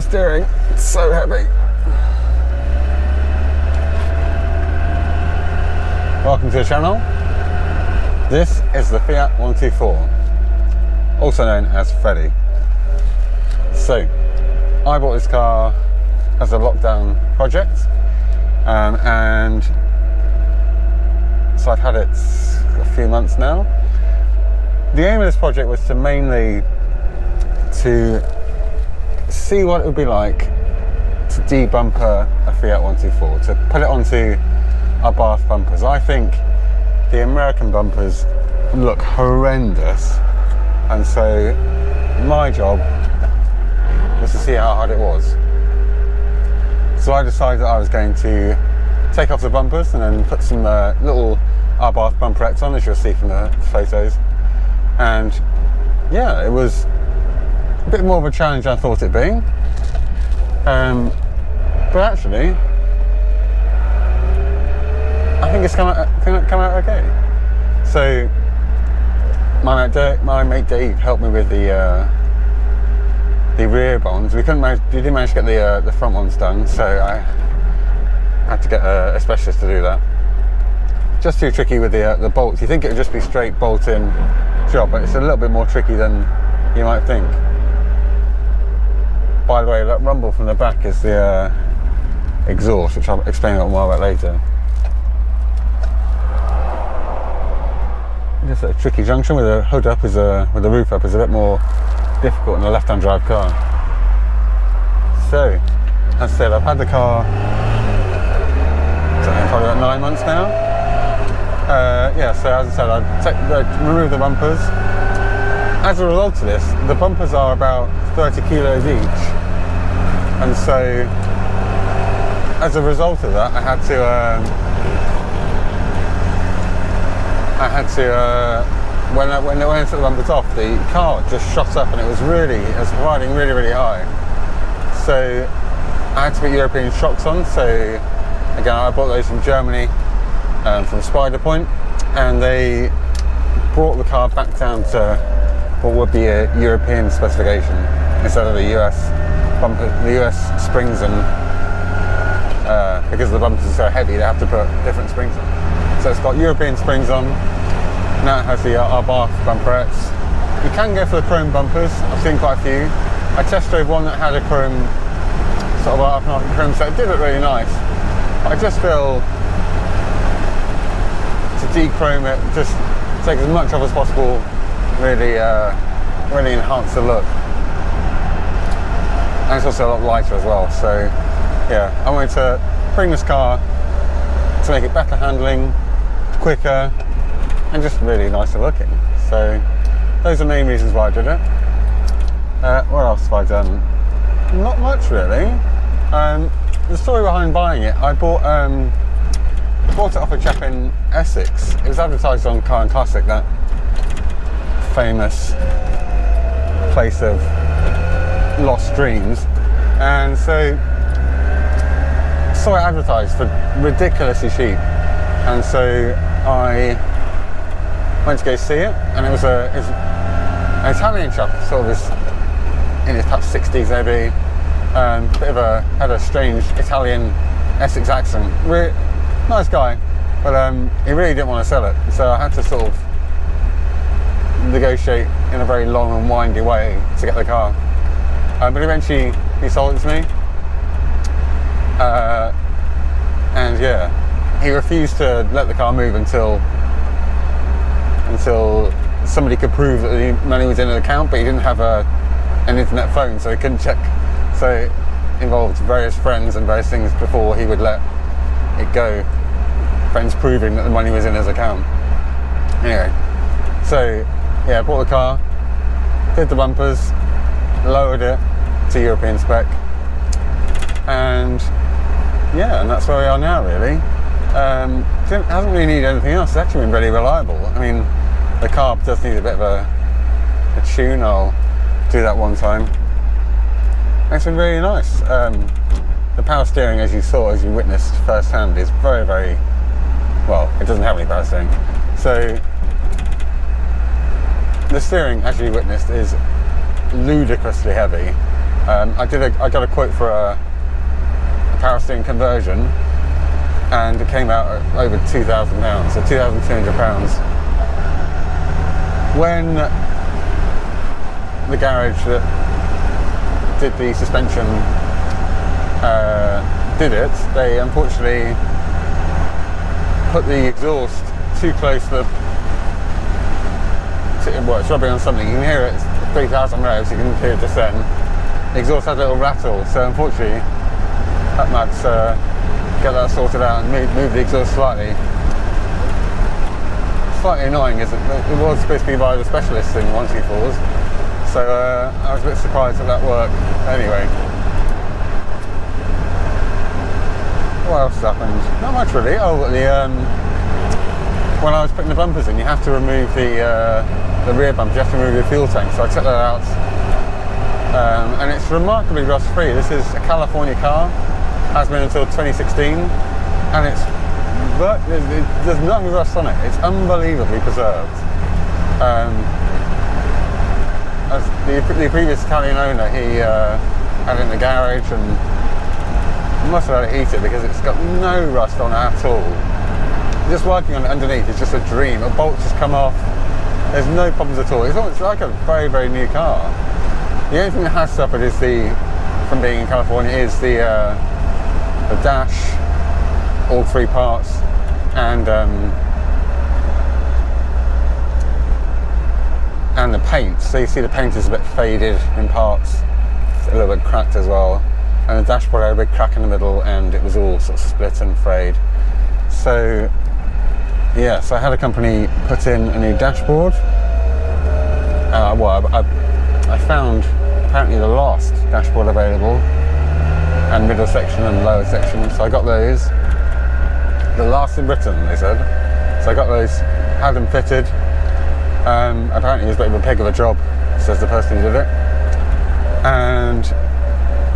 power steering, it's so heavy. Welcome to the channel. This is the Fiat 124, also known as Freddy. So, I bought this car as a lockdown project, and so I've had it a few months now. The aim of this project was to mainly to see what it would be like to debumper a Fiat 124, to put it onto our Bath bumpers. I think the American bumpers look horrendous, and so my job was to see how hard it was. So I decided that I was going to take off the bumpers and then put some little Bath bumperettes on, as you'll see from the photos. And yeah, it was a bit more of a challenge than I thought it'd be. But actually, I think it's come out okay. So my mate Dave helped me with the rear bonds. We didn't manage to get the front ones done, so I had to get a specialist to do that. Just too tricky with the bolts. You think it would just be straight bolt-in job, but it's a little bit more tricky than you might think. By the way, that rumble from the back is the exhaust, which I'll explain a little more about later. Just a tricky junction with the hood up, with the roof up, is a bit more difficult in a left-hand drive car. So, as I said, I've had the car probably about 9 months now. Yeah, so as I said, I removed the bumpers. As a result of this, the bumpers are about 30 kilos each, and so as a result of that, I had to when I took the bumpers off, the car just shot up, and it was riding really, really high. So I had to put European shocks on. So again, I bought those from Germany, from Spider Point, and they brought the car back down to what would be a European specification instead of the US bumper, the US springs, and because the bumpers are so heavy, they have to put different springs on. So it's got European springs on. Now it has the Bath bumperettes. You can go for the chrome bumpers. I've seen quite a few. I test drove one that had a chrome, sort of aftermarket chrome set. It did look really nice. I just feel to de-chrome it, just take as much off as possible, really enhance the look. And it's also a lot lighter as well. So yeah, I wanted to bring this car to make it better handling, quicker, and just really nicer looking. So those are the main reasons why I did it. What else have I done? Not much really. The story behind buying it, I bought it off a chap in Essex. It was advertised on Car and Classic, that famous place of lost dreams, and so saw it advertised for ridiculously cheap, and so I went to go see it, and it was an Italian chap, sort of in his perhaps 60s maybe, had a strange Italian Essex accent. Really nice guy, but he really didn't want to sell it, so I had to sort of negotiate in a very long and windy way to get the car. But eventually he sold it to me, and yeah, he refused to let the car move until somebody could prove that the money was in an account, but he didn't have an internet phone, so he couldn't check. So it involved various friends and various things before he would let it go. Friends proving that the money was in his account. Anyway, so yeah, I bought the car, did the bumpers, lowered it to European spec, and yeah, and that's where we are now really. It hasn't really needed anything else. It's actually been really reliable. I mean, the car does need a bit of a tune. I'll do that one time. It's been really nice. The power steering, as you witnessed firsthand, is very, very well. It doesn't have any power steering, so the steering, as you witnessed, is ludicrously heavy. I got a quote for a power steering conversion, and it came out at over £2,000, so £2,200. When the garage that did the suspension did it, they unfortunately put the exhaust too close to it's rubbing on something. You can hear it, it's 3,000 revs, you can hear it descend. The exhaust had a little rattle, so unfortunately that might get that sorted out and move the exhaust slightly. Slightly annoying is it was supposed to be by the specialists in 124s, so I was a bit surprised that that worked. Anyway, what else happened? Not much really. Oh, when I was putting the bumpers in, you have to remove the rear bumpers, you have to remove the fuel tank, so I took that out, and it's remarkably rust free. This is a California car, has been until 2016, and there's no rust on it. It's unbelievably preserved. As the previous Italian owner, he had it in the garage and must have had it heated because it's got no rust on it at all. Just working on it underneath is just a dream. A bolt just come off. There's no problems at all. It's like a very, very new car. The only thing that has suffered is from being in California is the dash, all three parts, and the paint. So you see the paint is a bit faded in parts, it's a little bit cracked as well, and the dashboard had a big crack in the middle, and it was all sort of split and frayed. So yeah, so I had a company put in a new dashboard. I found apparently the last dashboard available, and middle section and lower section, so I got those. The last in Britain, they said. So I got those, had them fitted. Apparently it was a bit of a pig of a job, says the person who did it. And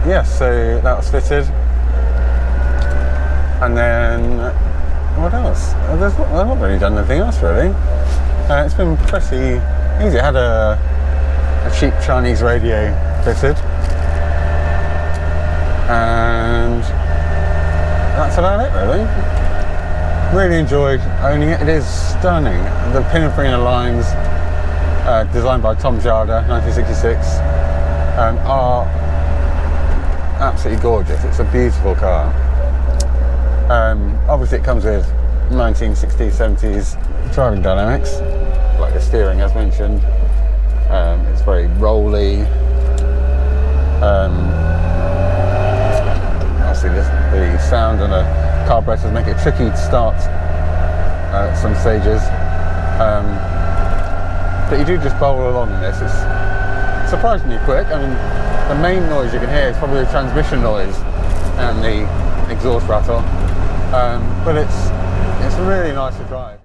yeah, so that was fitted. And then, what else? I've not really done anything else really. It's been pretty easy. I had a cheap Chinese radio fitted, and that's about it really. Really enjoyed owning it. It is stunning. The Pininfarina lines, designed by Tom Jarder, 1966, are absolutely gorgeous. It's a beautiful car. Obviously it comes with 1960s, 70s driving dynamics, like the steering as mentioned. It's very rolly. Obviously the sound and the carburetors make it tricky to start at some stages. But you do just bowl along in this. It's surprisingly quick. I mean, the main noise you can hear is probably the transmission noise and the exhaust rattle. But it's really nice to drive.